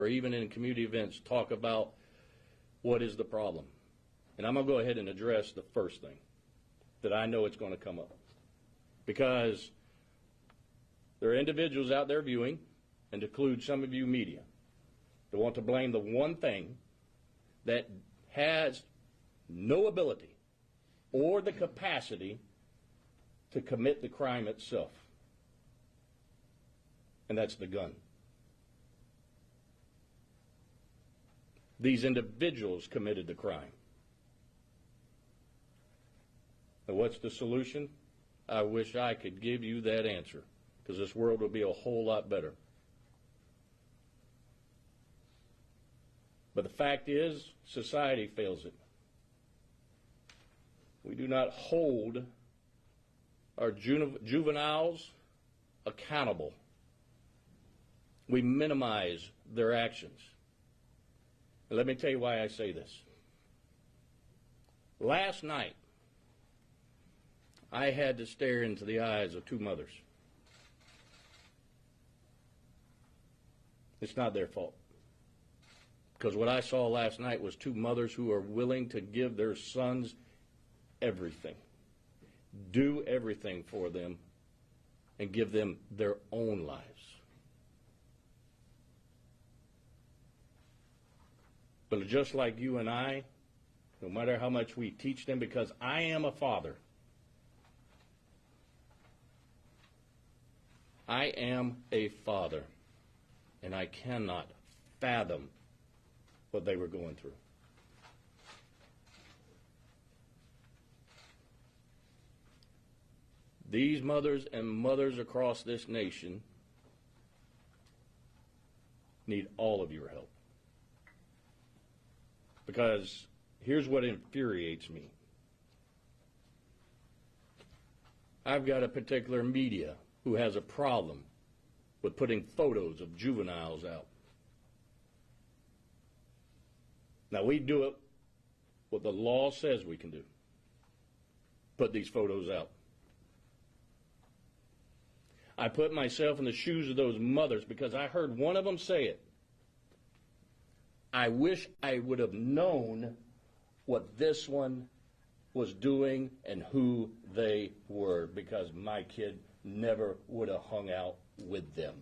or even in community events, talk about what is the problem. And I'm going to go ahead and address the first thing that I know it's going to come up. Because there are individuals out there viewing, and to include some of you media, that want to blame the one thing that has no ability or the capacity to commit the crime itself. And that's the gun. These individuals committed the crime. And what's the solution? I wish I could give you that answer, because this world would be a whole lot better. But the fact is, society fails it. We do not hold our juveniles accountable. We minimize their actions. And let me tell you why I say this. Last night, I had to stare into the eyes of two mothers. It's not their fault. Because what I saw last night was two mothers who are willing to give their sons everything, do everything for them, and give them their own lives. But just like you and I, no matter how much we teach them, because I am a father, I am a father, and I cannot fathom what they were going through. These mothers and mothers across this nation need all of your help. Because here's what infuriates me. I've got a particular media who has a problem with putting photos of juveniles out. Now, we do it what the law says we can do. Put these photos out. I put myself in the shoes of those mothers because I heard one of them say it. I wish I would have known what this one was doing and who they were, because my kid never would have hung out with them.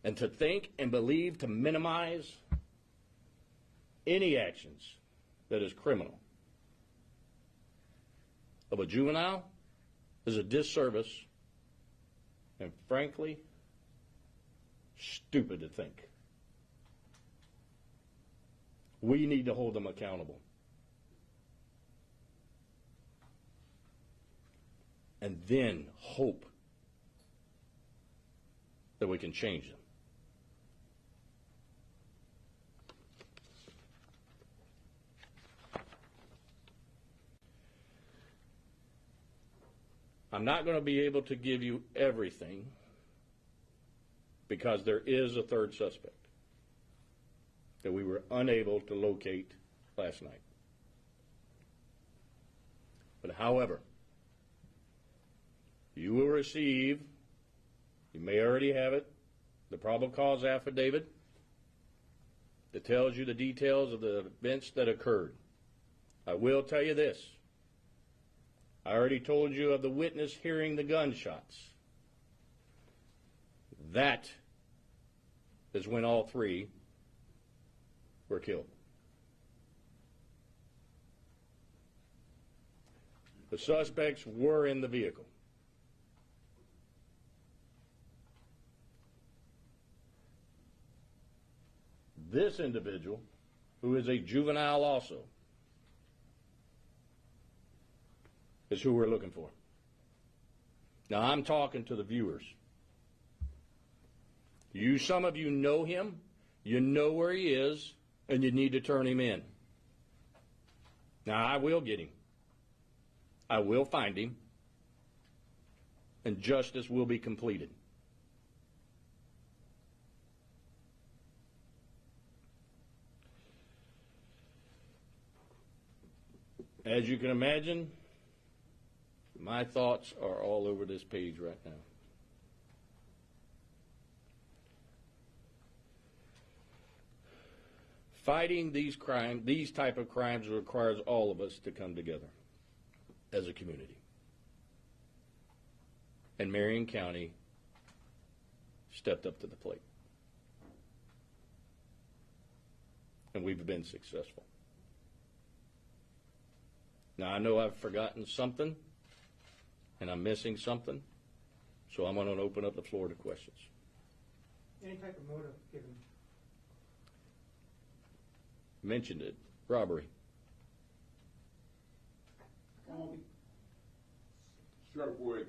And to think and believe to minimize any actions that is criminal of a juvenile is a disservice, and frankly, stupid to think. We need to hold them accountable. And then hope that we can change them. I'm not going to be able to give you everything because there is a third suspect that we were unable to locate last night. But however, you will receive, you may already have it, the probable cause affidavit that tells you the details of the events that occurred. I will tell you this. I already told you of the witness hearing the gunshots. That is when all three were killed. The suspects were in the vehicle. This individual, who is a juvenile also, is who we're looking for. Now, I'm talking to the viewers. Some of you know him, you know where he is, and you need to turn him in. Now, I will get him. I will find him, and justice will be completed. As you can imagine, my thoughts are all over this page right now. Fighting these type of crimes requires all of us to come together as a community. And Marion County stepped up to the plate. And we've been successful. Now, I know I've forgotten something, and I'm missing something, so I'm going to open up the floor to questions. Any type of motive given? Mentioned it. Robbery. Sheriff Woods,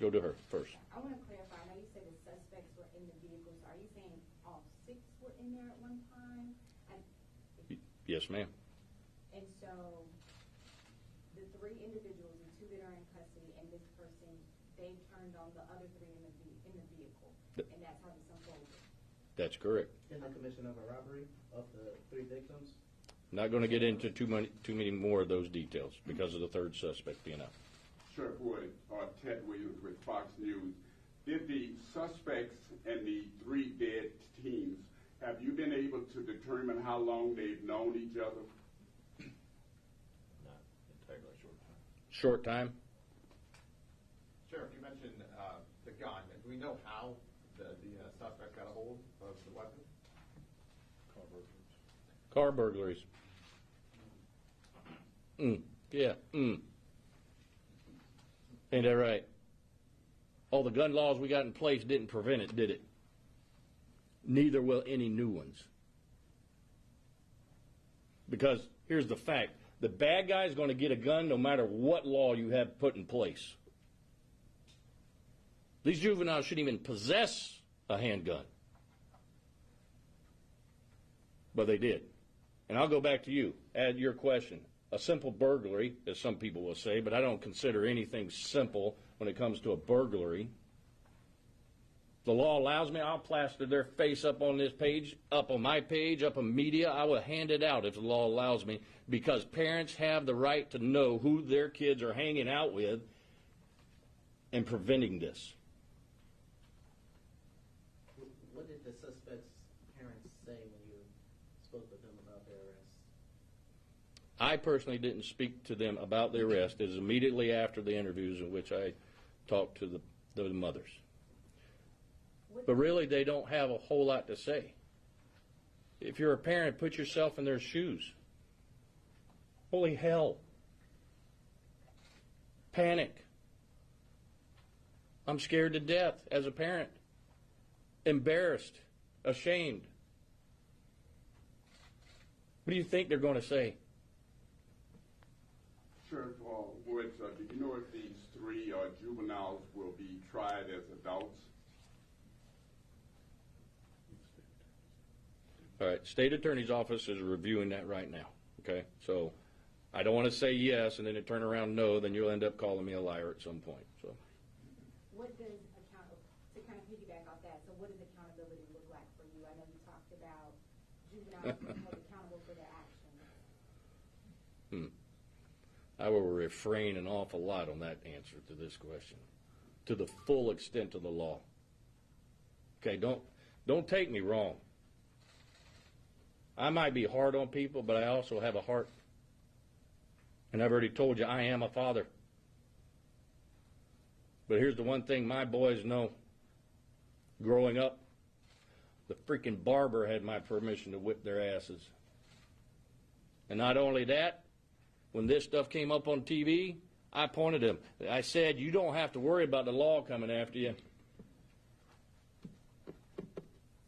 Go to her first. I want to clarify. I know you said the suspects were in the vehicles. Are you saying all 6 were in there at one time? Yes, ma'am. And so the 3 individuals, the 2 that are in custody, and this person, they turned on the other 3 in the vehicle, and that's how this unfolded. That's correct. In the commission of a robbery of the 3 victims? Not going to get into too many more of those details because of the 3rd suspect being out. Sheriff Woods, Ted Williams with Fox News. Did the suspects and the 3 dead teens, have you been able to determine how long they've known each other? Not entirely short time. Short time? Sheriff, you mentioned the gun. Do we know how the suspect got a hold of the weapon? Car burglaries. Yeah. Ain't that right? All the gun laws we got in place didn't prevent it, did it? Neither will any new ones. Because here's the fact. The bad guy is going to get a gun no matter what law you have put in place. These juveniles shouldn't even possess a handgun. But they did. And I'll go back to you. Add your question. A simple burglary, as some people will say, but I don't consider anything simple when it comes to a burglary. The law allows me, I'll plaster their face up on this page, up on my page, up on media. I will hand it out if the law allows me, because parents have the right to know who their kids are hanging out with and preventing this. What did the suspect's parents say when you spoke with them about their arrest? I personally didn't speak to them about the arrest. It was immediately after the interviews in which I talked to the mothers. But really, they don't have a whole lot to say. If you're a parent, put yourself in their shoes. Holy hell. Panic. I'm scared to death as a parent. Embarrassed. Ashamed. What do you think they're going to say? Sheriff Woods, do you know if these 3 juveniles will be tried as adults? All right, State Attorney's Office is reviewing that right now, okay? So I don't want to say yes and then it turn around no, then you'll end up calling me a liar at some point. So. What does to kind of piggyback off that, so what does accountability look like for you? I know you talked about juveniles being held accountable for their actions. I will refrain an awful lot on that answer to this question, to the full extent of the law. Okay, don't take me wrong. I might be hard on people, but I also have a heart. And I've already told you, I am a father. But here's the one thing my boys know. Growing up, the freaking barber had my permission to whip their asses. And not only that, when this stuff came up on TV, I pointed them. I said, you don't have to worry about the law coming after you.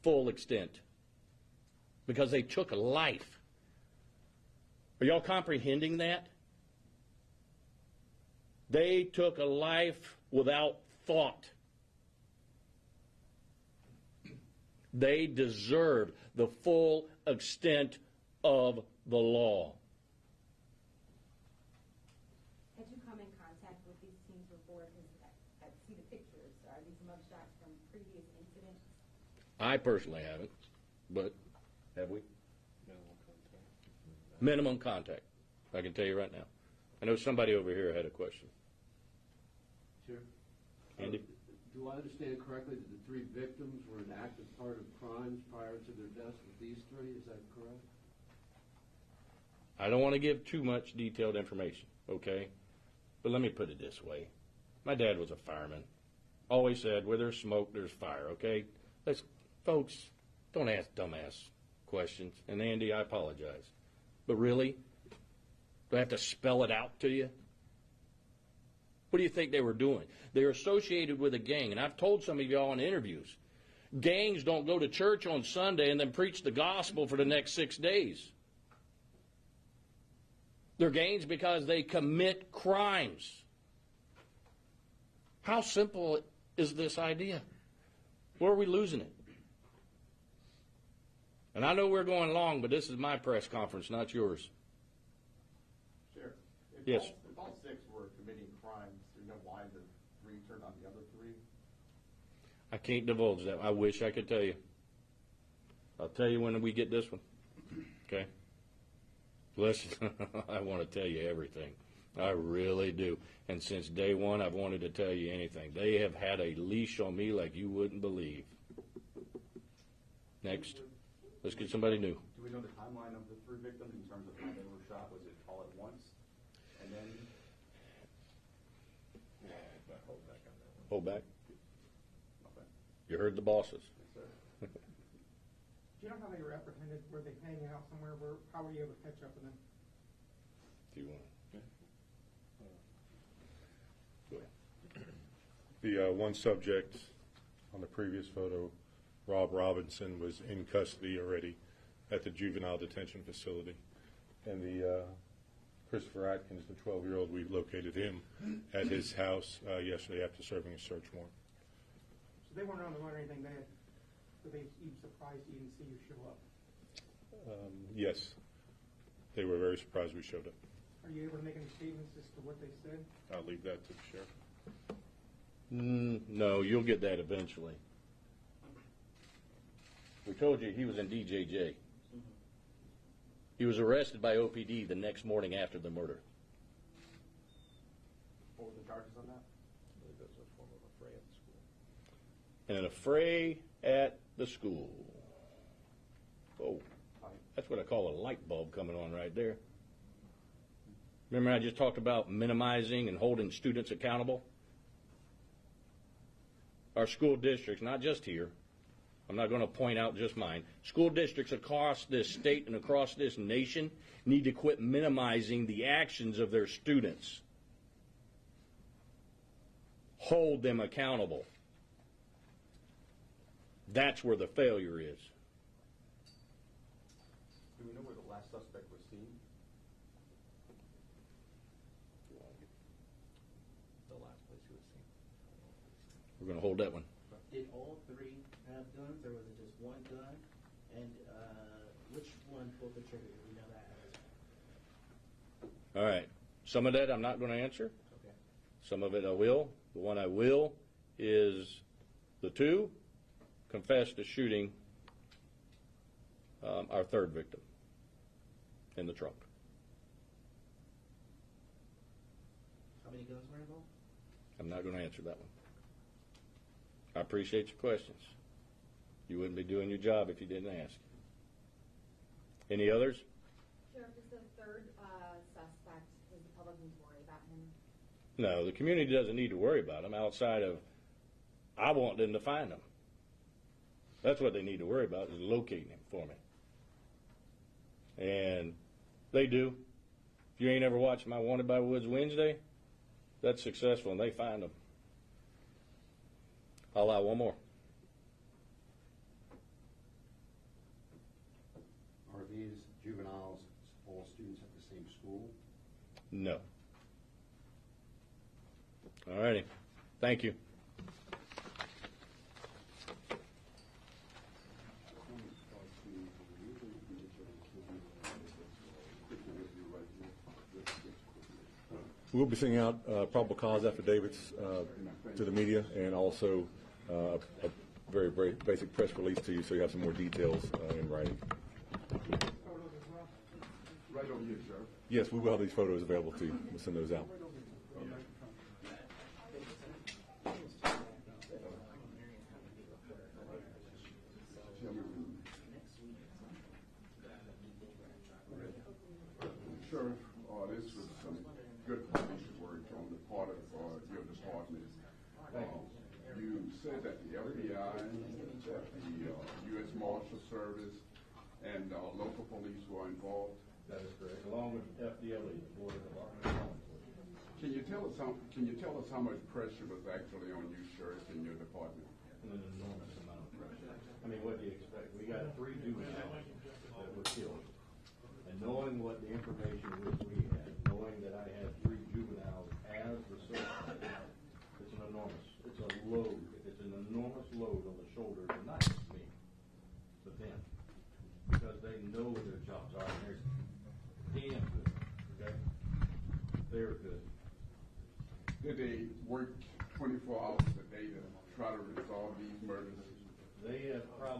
Full extent. Because they took a life. Are y'all comprehending that? They took a life without thought. They deserved the full extent of the law. Had you come in contact with these teens before? Because I see the pictures. Are these mugshots from previous incidents? I personally haven't, but have we? Minimal contact. Minimum contact. I can tell you right now. I know somebody over here had a question. Sure. Andy? Do I understand correctly that the three victims were an active part of crimes prior to their deaths with these three? Is that correct? I don't want to give too much detailed information, okay? But let me put it this way. My dad was a fireman. Always said, where there's smoke, there's fire, okay? Folks, don't ask dumbass questions. And Andy, I apologize. But really? Do I have to spell it out to you? What do you think they were doing? They're associated with a gang, and I've told some of y'all in interviews, gangs don't go to church on Sunday and then preach the gospel for the next 6 days. They're gangs because they commit crimes. How simple is this idea? Where are we losing it? And I know we're going long, but this is my press conference, not yours. Sure. Yes. If all six were committing crimes, do you know why the three turned on the other three? I can't divulge that. I wish I could tell you. I'll tell you when we get this one. Okay? Listen, I want to tell you everything. I really do. And since day one, I've wanted to tell you anything. They have had a leash on me like you wouldn't believe. Next. Let's get somebody new. Do we know the timeline of the three victims in terms of how they were shot? Was it all at once? And then? Hold back on that one. Hold back. Okay. You heard the bosses. Yes, sir. Do you know how they were apprehended? Were they hanging out somewhere? How were you able to catch up with them? Do you want? Go ahead. The one subject on the previous photo, Rob Robinson, was in custody already at the juvenile detention facility. And the Christopher Atkins, the 12-year-old, we located him at his house yesterday after serving a search warrant. So they weren't on the run or anything. Were they even surprised you didn't see you show up? Yes, they were very surprised we showed up. Are you able to make any statements as to what they said? I'll leave that to the sheriff. No, you'll get that eventually. We told you he was in DJJ. He was arrested by OPD the next morning after the murder. What were the charges on that? I believe it was a form of affray at the school. An affray at the school. Oh, that's what I call a light bulb coming on right there. Remember I just talked about minimizing and holding students accountable? Our school districts, not just here, I'm not going to point out just mine, school districts across this state and across this nation need to quit minimizing the actions of their students. Hold them accountable. That's where the failure is. Do we know where the last suspect was seen? The last place he was seen. We're going to hold that one. Did all three have guns, or was it just one gun? And which one pulled the trigger? Do we know that? All right. Some of that I'm not going to answer. Okay. Some of it I will. The one I will is the two confessed to shooting our third victim in the trunk. How many guns were involved? I'm not going to answer that one. I appreciate your questions. You wouldn't be doing your job if you didn't ask. Any others? Sheriff, is the third suspect, does the public need to worry about him? No, the community doesn't need to worry about him outside of, I want them to find him. That's what they need to worry about, is locating him for me. And they do. If you ain't ever watched my Wanted by Woods Wednesday, that's successful and they find him. I'll allow one more. Are these juveniles all students at the same school? No. All righty. Thank you. We'll be sending out probable cause affidavits to the media and also a very, very basic press release to you so you have some more details in writing. Photos as well? Right over here, sir. Yes, we will have these photos available to you. We'll send those out. Service and local police were involved? That is correct, along with FDLE, the Border Department. Can you tell us how much pressure was actually on you, Sheriff, in your department? An enormous amount of pressure. I mean, what do you expect? We got 3 juveniles that were killed. And knowing what the information which we had, knowing that I had 3 juveniles as the suspect, it's an enormous load on the shoulders, and not just me, but them. Because they know what their jobs are, and they're damn good, okay? They're good. Did they work 24 hours a day to try to resolve these murders? They have probably